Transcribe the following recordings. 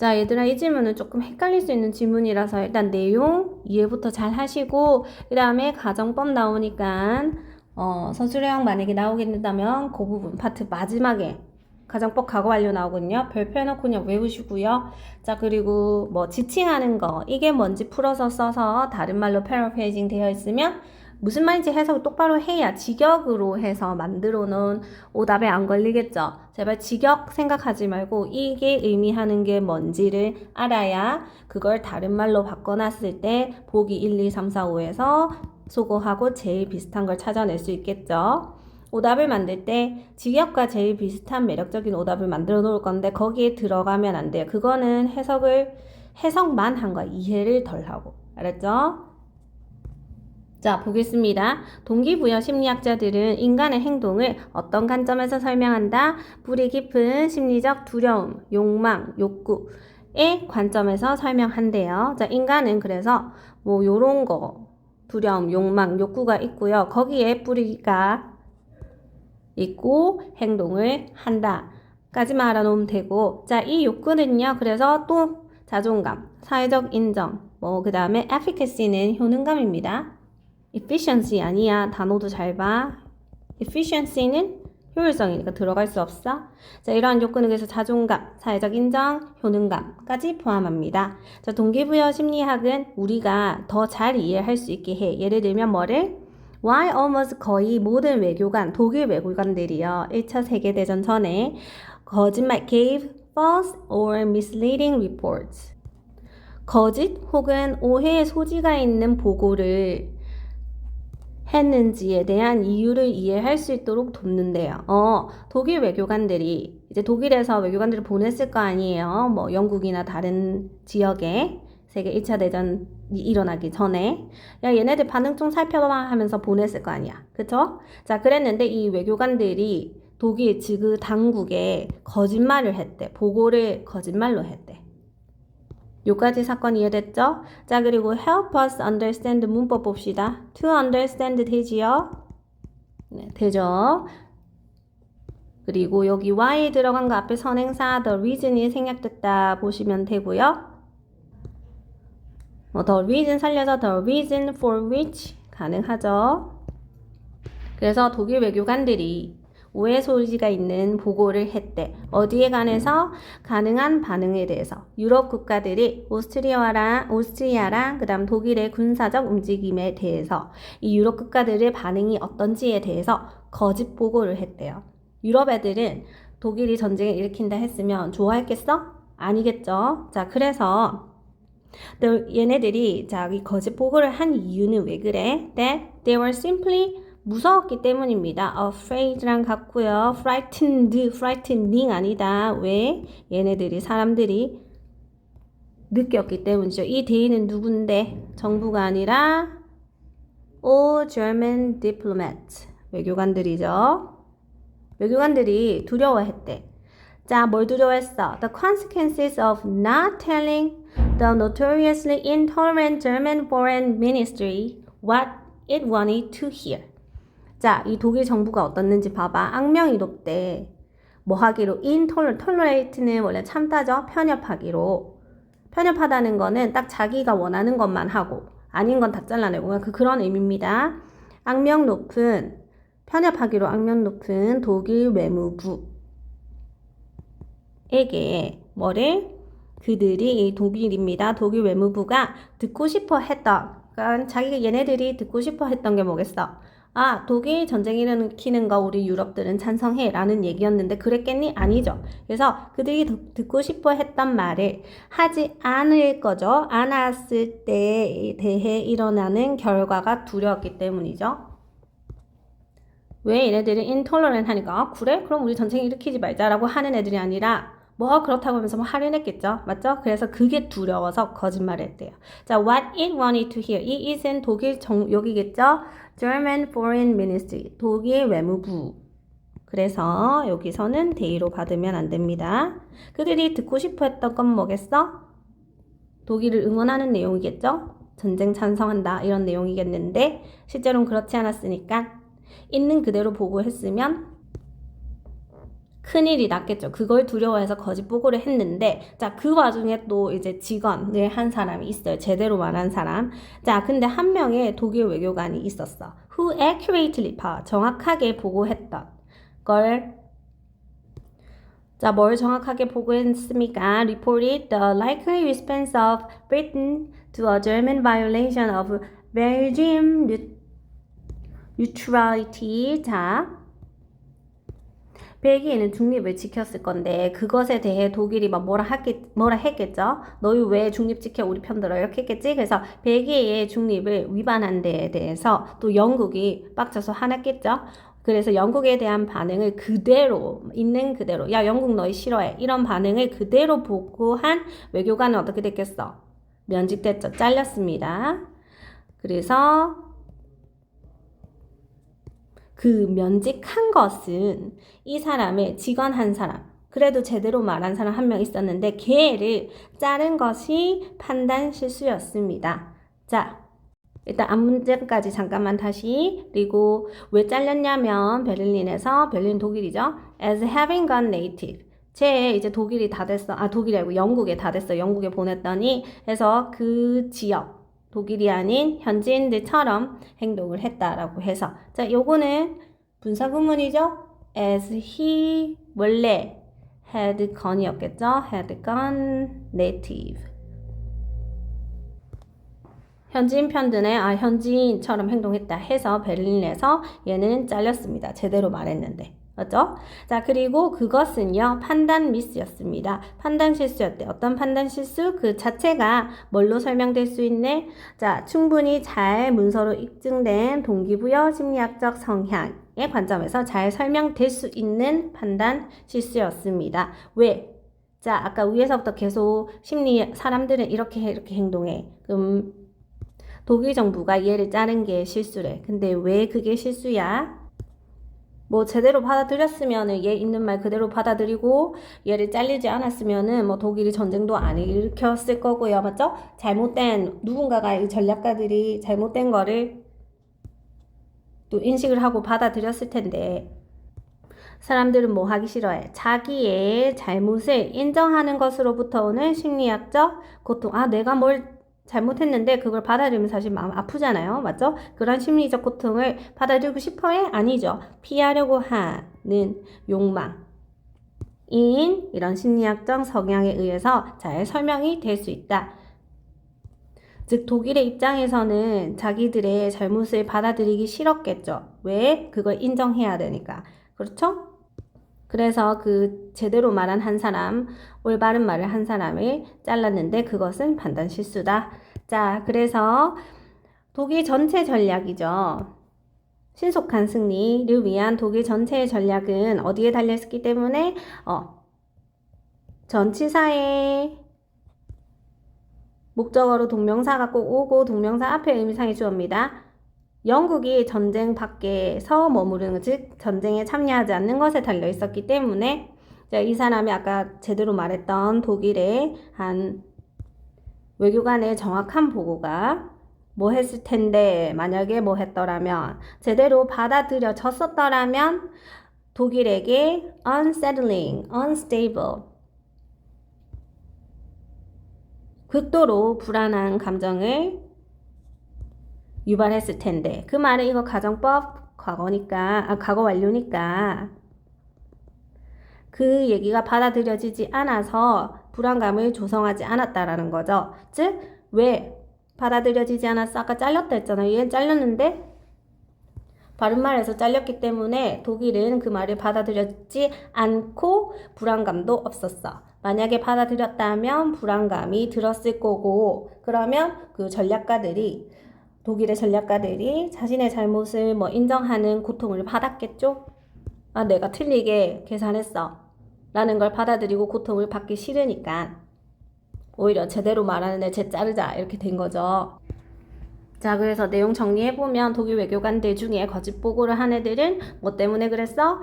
자, 얘들아, 이 질문은 조금 헷갈릴 수 있는 질문이라서 일단 내용 이해부터 잘 하시고 그 다음에 가정법 나오니까 서술형 만약에 나오게 된다면 그 부분 파트 마지막에 가정법 과거 완료 나오거든요. 별표 해놓고 그냥 외우시고요. 자, 그리고 뭐 지칭하는 거 이게 뭔지 풀어서 써서 다른 말로 패러프레이징 되어 있으면 무슨 말인지 해석을 똑바로 해야 직역으로 해서 만들어 놓은 오답에 안 걸리겠죠. 제발 직역 생각하지 말고 이게 의미하는 게 뭔지를 알아야 그걸 다른 말로 바꿔놨을 때 보기 1, 2, 3, 4, 5에서 수고하고 제일 비슷한 걸 찾아낼 수 있겠죠. 오답을 만들 때 직역과 제일 비슷한 매력적인 오답을 만들어 놓을 건데 거기에 들어가면 안 돼요. 그거는 해석만 한 거야. 이해를 덜 하고. 알았죠? 자, 보겠습니다. 동기부여 심리학자들은 인간의 행동을 어떤 관점에서 설명한다? 뿌리 깊은 심리적 두려움, 욕망, 욕구의 관점에서 설명한대요. 자, 인간은 그래서 뭐 요런 거 두려움, 욕망, 욕구가 있고요. 거기에 뿌리가 있고 행동을 한다 까지만 알아놓으면 되고, 자, 이 욕구는요, 그래서 또 자존감, 사회적 인정, 뭐 그 다음에 efficacy는 효능감입니다. efficiency 아니야. 단어도 잘 봐. efficiency는 효율성이니까 들어갈 수 없어. 자, 이러한 욕구는 그래서 자존감, 사회적 인정, 효능감까지 포함합니다. 자, 동기부여 심리학은 우리가 더 잘 이해할 수 있게 해. 예를 들면 뭐를? Why almost 거의 모든 외교관, 독일 외교관들이요. 1차 세계대전 전에 거짓말, gave false or misleading reports. 거짓 혹은 오해의 소지가 있는 보고를 했는지에 대한 이유를 이해할 수 있도록 돕는데요. 독일 외교관들이 이제 독일에서 외교관들을 보냈을 거 아니에요. 뭐 영국이나 다른 지역에 세계 1차 대전이 일어나기 전에 야, 얘네들 반응 좀 살펴봐 하면서 보냈을 거 아니야. 그쵸? 자, 그랬는데 이 외교관들이 독일 그 당국에 거짓말을 했대. 보고를 거짓말로 했대. 요까지 사건 이해됐죠? 자, 그리고 help us understand 문법 봅시다. to understand 되지요? 네, 되죠? 그리고 여기 why 들어간 거 앞에 선행사 the reason이 생략됐다 보시면 되고요. the reason 살려서 the reason for which 가능하죠. 그래서 독일 외교관들이 오해 소지가 있는 보고를 했대. 어디에 관해서? 가능한 반응에 대해서. 유럽 국가들이 오스트리아랑 그다음 독일의 군사적 움직임에 대해서 이 유럽 국가들의 반응이 어떤지에 대해서 거짓 보고를 했대요. 유럽 애들은 독일이 전쟁을 일으킨다 했으면 좋아했겠어? 아니겠죠. 자, 그래서 얘네들이 이 거짓 보고를 한 이유는 왜 그래? That they were simply 무서웠기 때문입니다. afraid랑 같고요. frightening 아니다. 왜? 얘네들이 사람들이 느꼈기 때문이죠. 이 대의는 누군데? 정부가 아니라 all German diplomats 외교관들이죠. 외교관들이 두려워했대. 자, 뭘 두려워했어? The consequences of not telling the notoriously intolerant German foreign ministry what it wanted to hear. 자, 이 독일 정부가 어떻는지 봐봐. 악명이롭대. 뭐 하기로? tolerate는 원래 참다죠? 편협하기로. 편협하다는 거는 딱 자기가 원하는 것만 하고 아닌 건 다 잘라내고 그런 의미입니다. 편협하기로 악명 높은 독일 외무부에게 뭐를? 그들이 이 독일입니다. 독일 외무부가 듣고 싶어 했던, 그러니까 자기가 얘네들이 듣고 싶어 했던 게 뭐겠어? 아, 독일 전쟁 일으키는 거 우리 유럽들은 찬성해 라는 얘기였는데 그랬겠니? 아니죠. 그래서 그들이 듣고 싶어 했던 말을 하지 않을 거죠. 않았을 때에 대해 일어나는 결과가 두려웠기 때문이죠. 왜 얘네들은 intolerant 하니까 아, 그래? 그럼 우리 전쟁 일으키지 말자라고 하는 애들이 아니라 뭐 그렇다고 하면서 뭐 하려는 했겠죠. 맞죠? 그래서 그게 두려워서 거짓말을 했대요. 자, what it wanted to hear. 이 it은 독일 여기겠죠? German Foreign Ministry. 독일 외무부. 그래서 여기서는 대의로 받으면 안 됩니다. 그들이 듣고 싶어 했던 건 뭐겠어? 독일을 응원하는 내용이겠죠? 전쟁 찬성한다 이런 내용이겠는데 실제로는 그렇지 않았으니까 있는 그대로 보고했으면 큰일이 났겠죠. 그걸 두려워해서 거짓 보고를 했는데, 자, 그 와중에 또 이제 직원을 한 사람이 있어요. 제대로 말한 사람. 자, 근데 한 명의 독일 외교관이 있었어. Who accurately, 정확하게 보고했던 걸. 자, 뭘 정확하게 보고했습니까? Reported the likely response of Britain to a German violation of Belgium neutrality. 자, 벨기에는 중립을 지켰을 건데 그것에 대해 독일이 막 뭐라 했겠죠? 너희 왜 중립 지켜 우리 편들어 이렇게 했겠지? 그래서 벨기에의 중립을 위반한 데에 대해서 또 영국이 빡쳐서 화났겠죠? 그래서 영국에 대한 반응을 그대로 있는 그대로 야 영국 너희 싫어해 이런 반응을 그대로 보고한 외교관은 어떻게 됐겠어? 면직됐죠. 잘렸습니다. 그래서 그 면직한 것은 이 사람의 직원 한 사람, 그래도 제대로 말한 사람 한 명 있었는데 걔를 자른 것이 판단 실수였습니다. 자, 일단 앞문제까지 잠깐만 다시. 그리고 왜 잘렸냐면 베를린에서, 베를린 독일이죠. As having gone native. 쟤 이제 독일이 다 됐어. 독일이 아니고 영국에 다 됐어. 영국에 보냈더니 해서 그 지역 독일이 아닌 현지인들처럼 행동을 했다라고 해서 자, 요거는 분사구문이죠. As he 원래 had gone이었겠죠. had gone native. 현지인 편드네. 현지인처럼 행동했다 해서 베를린에서 얘는 잘렸습니다. 제대로 말했는데. 맞죠? 자, 그리고 그것은요, 판단 미스였습니다. 판단 실수였대. 어떤 판단 실수? 그 자체가 뭘로 설명될 수 있네? 자, 충분히 잘 문서로 입증된 동기부여 심리학적 성향의 관점에서 잘 설명될 수 있는 판단 실수였습니다. 왜? 자, 아까 위에서부터 계속 사람들은 이렇게 행동해. 그럼 독일 정부가 얘를 자른 게 실수래. 근데 왜 그게 실수야? 뭐 제대로 받아들였으면은 얘 있는 말 그대로 받아들이고 얘를 잘리지 않았으면은 뭐 독일이 전쟁도 안 일으켰을 거고요. 맞죠? 잘못된 누군가가 이 전략가들이 잘못된 거를 또 인식을 하고 받아들였을 텐데 사람들은 뭐 하기 싫어해? 자기의 잘못을 인정하는 것으로부터 오는 심리학적 고통. 내가 뭘 잘못했는데 그걸 받아들이면 사실 마음 아프잖아요. 맞죠? 그런 심리적 고통을 받아들이고 싶어해? 아니죠. 피하려고 하는 욕망인 이런 심리학적 성향에 의해서 잘 설명이 될 수 있다. 즉 독일의 입장에서는 자기들의 잘못을 받아들이기 싫었겠죠. 왜? 그걸 인정해야 되니까. 그렇죠? 그래서 그 제대로 말한 한 사람, 올바른 말을 한 사람을 잘랐는데 그것은 판단 실수다. 자, 그래서 독일 전체 전략이죠. 신속한 승리를 위한 독일 전체의 전략은 어디에 달려있기 때문에 전치사의 목적어로 동명사가 꼭 오고 동명사 앞에 의미상의 주어입니다. 영국이 전쟁 밖에서 머무르는 즉 전쟁에 참여하지 않는 것에 달려 있었기 때문에 이 사람이 아까 제대로 말했던 독일의 한 외교관의 정확한 보고가 뭐 했을 텐데 만약에 뭐 했더라면 제대로 받아들여졌었더라면 독일에게 unsettling, unstable 극도로 불안한 감정을 유발했을 텐데 그 말은 이거 가정법 과거니까 과거 완료니까 그 얘기가 받아들여지지 않아서 불안감을 조성하지 않았다라는 거죠. 즉 왜 받아들여지지 않았어? 아까 잘렸다 했잖아요. 얘는 잘렸는데 바른말에서 잘렸기 때문에 독일은 그 말을 받아들였지 않고 불안감도 없었어. 만약에 받아들였다면 불안감이 들었을 거고 그러면 그 독일의 전략가들이 자신의 잘못을 인정하는 고통을 받았겠죠? 내가 틀리게 계산했어. 라는 걸 받아들이고 고통을 받기 싫으니까 오히려 제대로 말하는 애 쟤 자르자 이렇게 된 거죠. 자, 그래서 내용 정리해보면 독일 외교관들 중에 거짓 보고를 한 애들은 뭐 때문에 그랬어?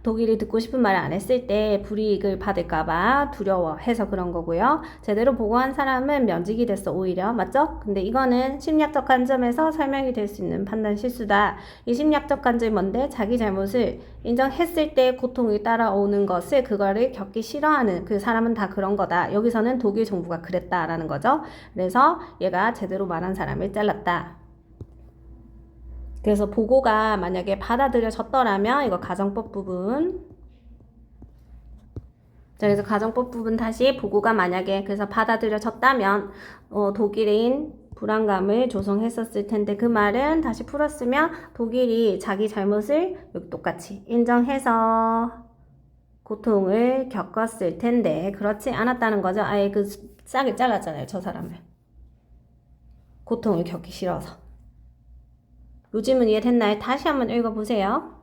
독일이 듣고 싶은 말을 안 했을 때 불이익을 받을까봐 두려워해서 그런 거고요. 제대로 보고한 사람은 면직이 됐어, 오히려. 맞죠? 근데 이거는 심리학적 관점에서 설명이 될 수 있는 판단 실수다. 이 심리학적 관점이 뭔데? 자기 잘못을 인정했을 때 고통이 따라오는 것을 그거를 겪기 싫어하는 그 사람은 다 그런 거다. 여기서는 독일 정부가 그랬다라는 거죠. 그래서 얘가 제대로 말한 사람을 잘랐다. 그래서 보고가 만약에 받아들여졌더라면 이거 가정법 부분. 자, 그래서 가정법 부분 다시 보고가 만약에 그래서 받아들여졌다면 독일인 불안감을 조성했었을 텐데 그 말은 다시 풀었으면 독일이 자기 잘못을 여기 똑같이 인정해서 고통을 겪었을 텐데 그렇지 않았다는 거죠. 아예 그 싸게 잘랐잖아요, 저 사람을. 고통을 겪기 싫어서. 요즘은 이해됐나요? 다시 한번 읽어보세요.